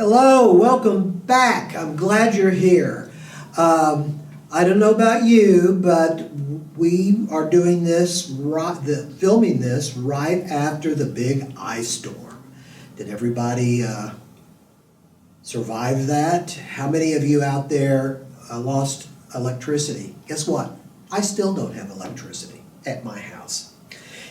Hello, welcome back. I'm glad you're here. I don't know about you, but we are doing this, filming this right after the big ice storm. Did everybody survive that? How many of you out there lost electricity? Guess what? I still don't have electricity at my house.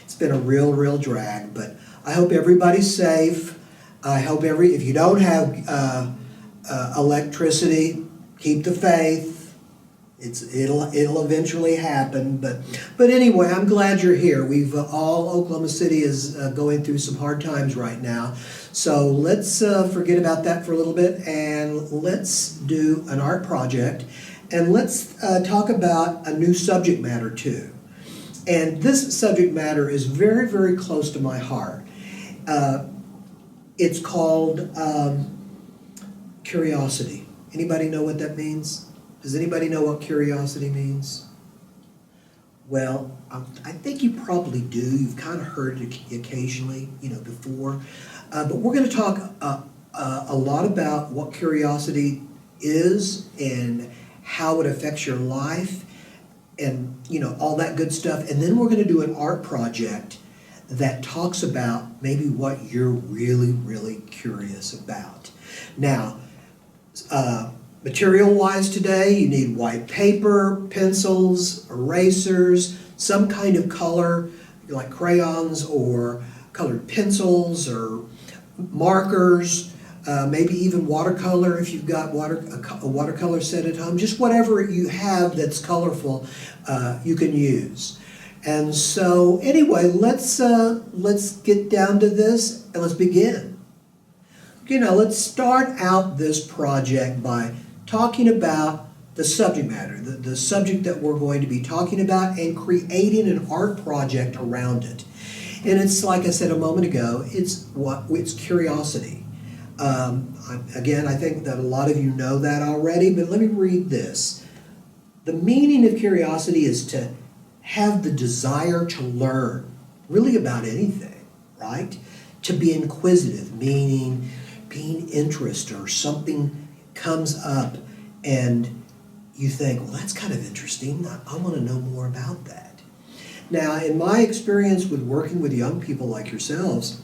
It's been a real drag, but I hope everybody's safe. I hope if you don't have electricity, keep the faith. It'll eventually happen. But anyway, I'm glad you're here. Oklahoma City is going through some hard times right now. So let's forget about that for a little bit and let's do an art project. And let's talk about a new subject matter too. And this subject matter is very close to my heart. It's called curiosity. Anybody know what that means? Does anybody know what curiosity means? Well, I think you probably do. You've kind of heard it occasionally, before. But we're going to talk a lot about what curiosity is and how it affects your life and, all that good stuff. And then we're going to do an art project that talks about maybe what you're really curious about. Now, material-wise today, you need white paper, pencils, erasers, some kind of color, like crayons or colored pencils or markers, maybe even watercolor if you've got a watercolor set at home. Just whatever you have that's colorful, you can use. And so anyway, let's get down to this and let's begin. Let's start out this project by talking about the subject matter, the subject that we're going to be talking about, and creating an art project around it. And it's like I said a moment ago, it's curiosity. Again, I think that a lot of you know that already, but let me read this. The meaning of curiosity is to have the desire to learn, really about anything, right? To be inquisitive, meaning being interested, or something comes up and you think, well, that's kind of interesting. I want to know more about that. Now, in my experience with working with young people like yourselves,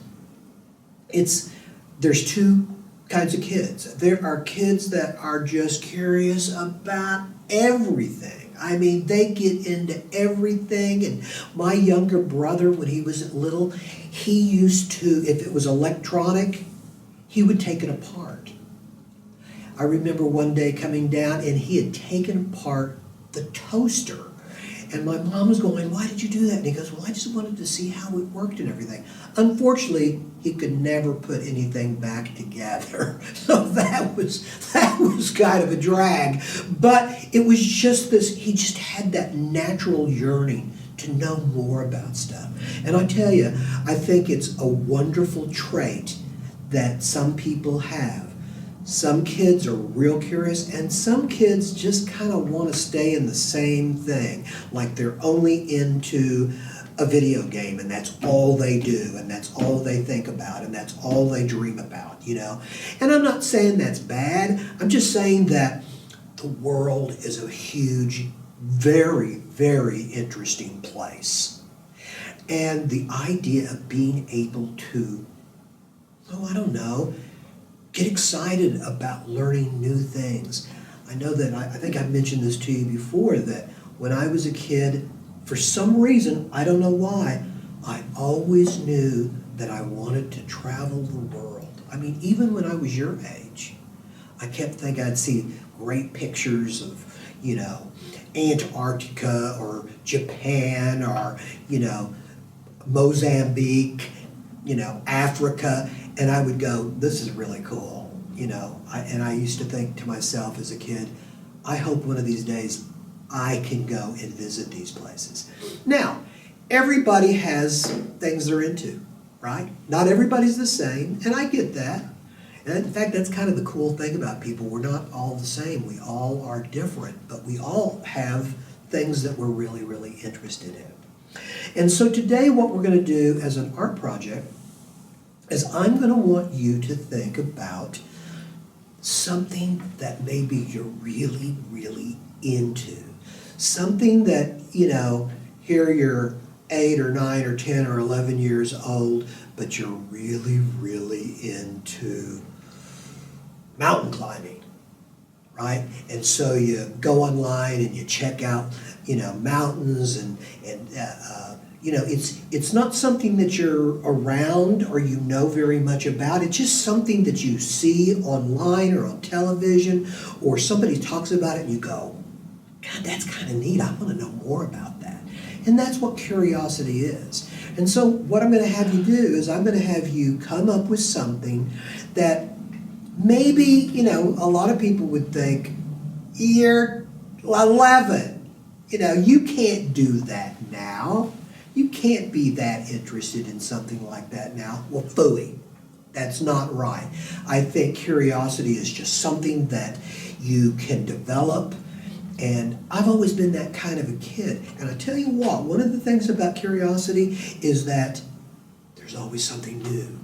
there's two kinds of kids. There are kids that are just curious about everything. I mean, they get into everything. And my younger brother, when he was little, he used to, if it was electronic, he would take it apart. I remember one day coming down and he had taken apart the toaster. And my mom was going, why did you do that? And he goes, well, I just wanted to see how it worked and everything. Unfortunately, he could never put anything back together. So that was kind of a drag. But it was just this, he just had that natural yearning to know more about stuff. And I tell you, I think it's a wonderful trait that some people have. Some kids are real curious, and some kids just kind of want to stay in the same thing, like they're only into a video game and that's all they do and that's all they think about and that's all they dream about, And I'm not saying that's bad. I'm just saying that the world is a huge, very interesting place. And the idea of being able to, get excited about learning new things. I know that I think I've mentioned this to you before, that when I was a kid, for some reason, I don't know why, I always knew that I wanted to travel the world. I mean, even when I was your age, I kept thinking I'd see great pictures of, Antarctica or Japan or, Mozambique, Africa, and I would go, this is really cool, and I used to think to myself as a kid, I hope one of these days I can go and visit these places. Now, everybody has things they're into, right? Not everybody's the same, and I get that. And in fact, that's kind of the cool thing about people. We're not all the same. We all are different, but we all have things that we're really interested in. And so today what we're going to do as an art project is I'm going to want you to think about something that maybe you're really, really into. Something that, you know, here you're 8 or 9 or 10 or 11 years old, but you're really, really into mountain climbing, right? And so you go online and you check out, you know, mountains and you know, it's not something that you're around or you know very much about. It's just something that you see online or on television, or somebody talks about it and you go, God, that's kind of neat. I want to know more about that. And that's what curiosity is. And so what I'm going to have you do is I'm going to have you come up with something that maybe, you know, a lot of people would think, you're 11. You know, you can't do that now. You can't be that interested in something like that now. Well, phooey. That's not right. I think curiosity is just something that you can develop. And I've always been that kind of a kid. And I tell you what, one of the things about curiosity is that there's always something new.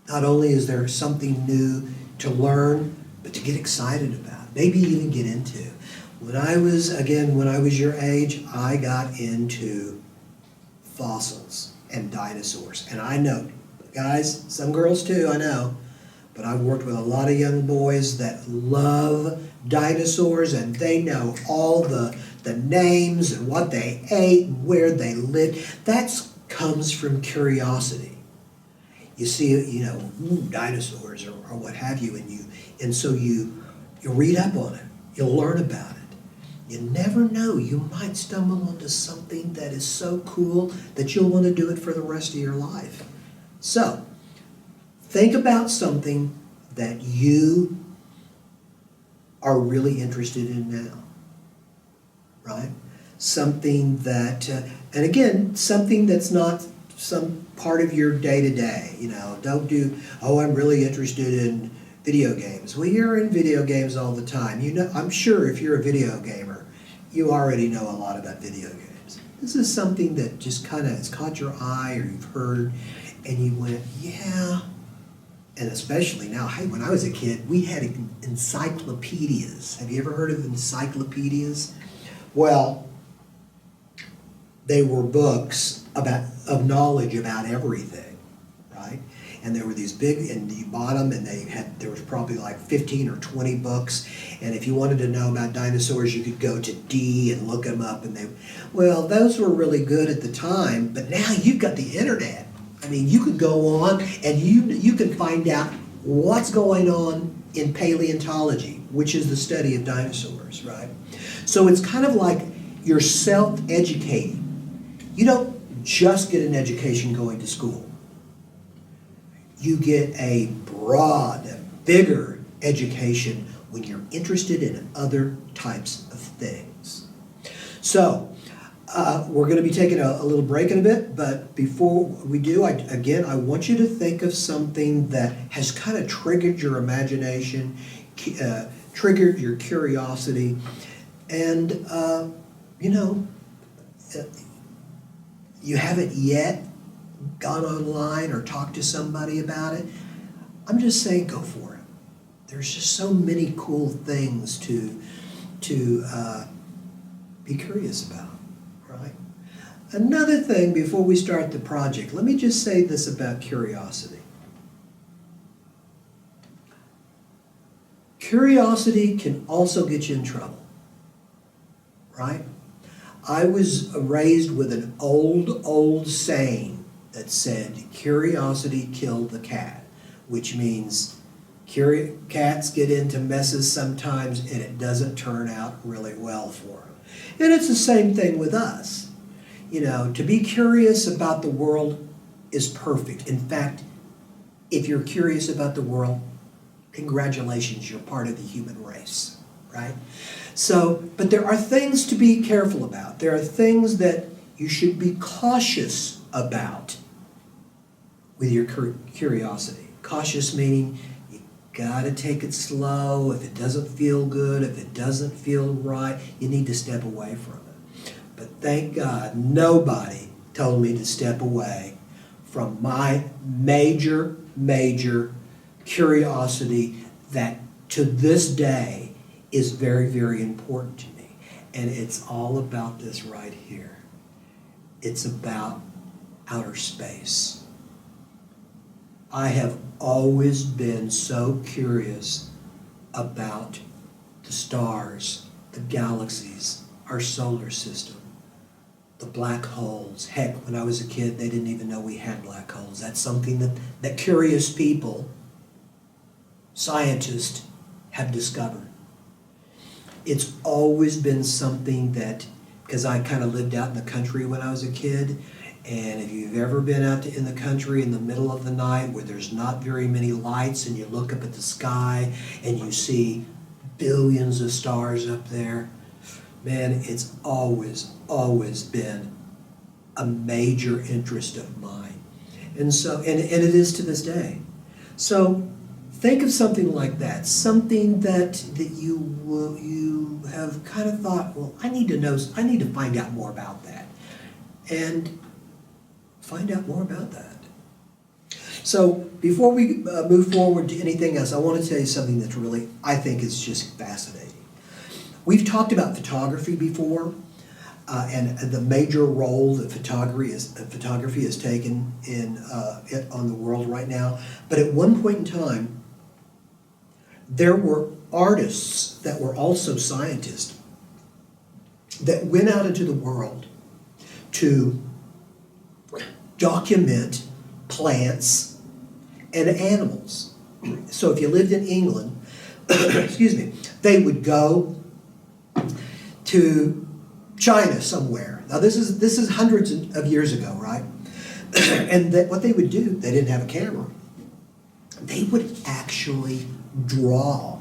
Not only is there something new to learn, but to get excited about, maybe even get into. When I was your age, I got into fossils and dinosaurs. And I know, guys, some girls too, I know, but I've worked with a lot of young boys that love dinosaurs, and they know all the names and what they ate and where they lived. That comes from curiosity. You see, you know, dinosaurs or what have you, and so you read up on it, you learn about it. You never know, you might stumble onto something that is so cool that you'll want to do it for the rest of your life. So, think about something that you are really interested in now, right? Something that, and again, something that's not some part of your day-to-day, you know. Don't do, oh, I'm really interested in video games. Well, you're in video games all the time. You know, I'm sure if you're a video gamer, you already know a lot about video games. This is something that just kind of has caught your eye, or you've heard, and you went, yeah. And especially now, hey, when I was a kid, we had encyclopedias. Have you ever heard of encyclopedias? Well, they were books of knowledge about everything, right? And there were these big, and you bought them, and there was probably like 15 or 20 books. And if you wanted to know about dinosaurs, you could go to D and look them up. And well, those were really good at the time, but now you've got the internet. I mean, you could go on and you can find out what's going on in paleontology, which is the study of dinosaurs, right? So it's kind of like you're self-educating. You don't just get an education going to school. You get a broad, bigger education when you're interested in other types of things. So, we're going to be taking a little break in a bit, but before we do, I want you to think of something that has kind of triggered your imagination, triggered your curiosity, and, you know, you haven't yet gone online or talked to somebody about it. I'm just saying, go for it. There's just so many cool things to be curious about. Right? Another thing before we start the project, let me just say this about curiosity. Curiosity can also get you in trouble, right? I was raised with an old saying that said, curiosity killed the cat, which means cats get into messes sometimes and it doesn't turn out really well for them. And it's the same thing with us. You know, to be curious about the world is perfect. In fact, if you're curious about the world, congratulations, you're part of the human race, right? So, but there are things to be careful about. There are things that you should be cautious about with your curiosity. Cautious meaning you gotta take it slow. If it doesn't feel good, if it doesn't feel right, you need to step away from it. But thank God, nobody told me to step away from my major curiosity that to this day is very, very important to me. And it's all about this right here. It's about outer space. I have always been so curious about the stars, the galaxies, our solar system, the black holes. Heck, when I was a kid, they didn't even know we had black holes. That's something that curious people, scientists, have discovered. It's always been something that, because I kind of lived out in the country when I was a kid, and if you've ever been out in the country in the middle of the night where there's not very many lights and you look up at the sky and you see billions of stars up there, man, it's always, always been a major interest of mine. And so, and it is to this day. So think of something like that, something that you have kind of thought, well, I need to find out more about that. And find out more about that. So before we move forward to anything else, I want to tell you something that's really, I think is just fascinating. We've talked about photography before, and the major role that photography has taken on the world right now. But at one point in time, there were artists that were also scientists that went out into the world to document plants and animals. So if you lived in England, excuse me, they would go to China somewhere. Now this is hundreds of years ago, right? And what they would do, they didn't have a camera. They would actually draw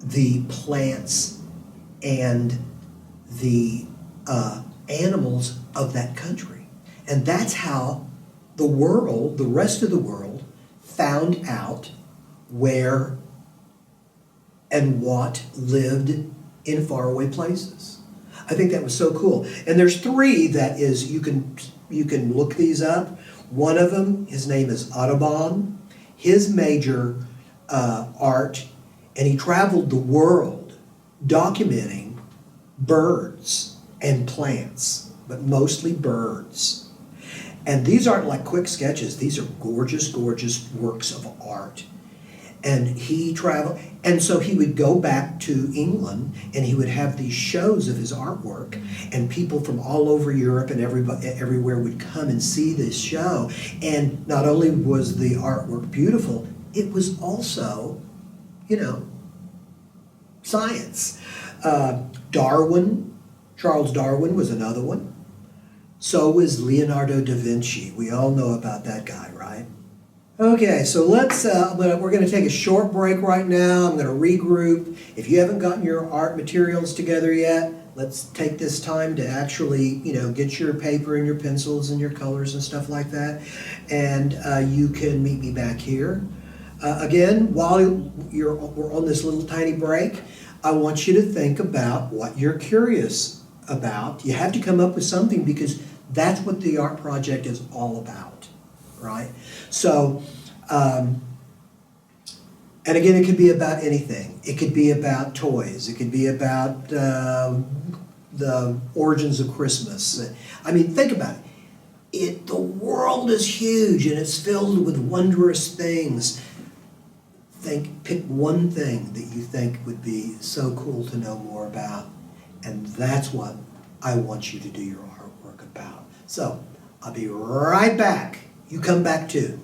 the plants and the animals of that country. And that's how the world, the rest of the world, found out where and what lived in faraway places. I think that was so cool. And there's three that is, you can look these up. One of them, his name is Audubon. His major art, and he traveled the world documenting birds and plants, but mostly birds. And these aren't like quick sketches. These are gorgeous, gorgeous works of art. And he traveled, and so he would go back to England and he would have these shows of his artwork, and people from all over Europe and everywhere would come and see this show. And not only was the artwork beautiful, it was also, science. Charles Darwin was another one. So was Leonardo da Vinci. We all know about that guy, right? Okay, so we're going to take a short break right now. I'm going to regroup. If you haven't gotten your art materials together yet, let's take this time to actually, get your paper and your pencils and your colors and stuff like that. And you can meet me back here. Again, while we're on this little tiny break, I want you to think about what you're curious about. You have to come up with something, because that's what the art project is all about, right? So, and again, it could be about anything. It could be about toys. It could be about the origins of Christmas. I mean, think about it. The world is huge and it's filled with wondrous things. Pick one thing that you think would be so cool to know more about, and that's what I want you to do your artwork about. So, I'll be right back. You come back too.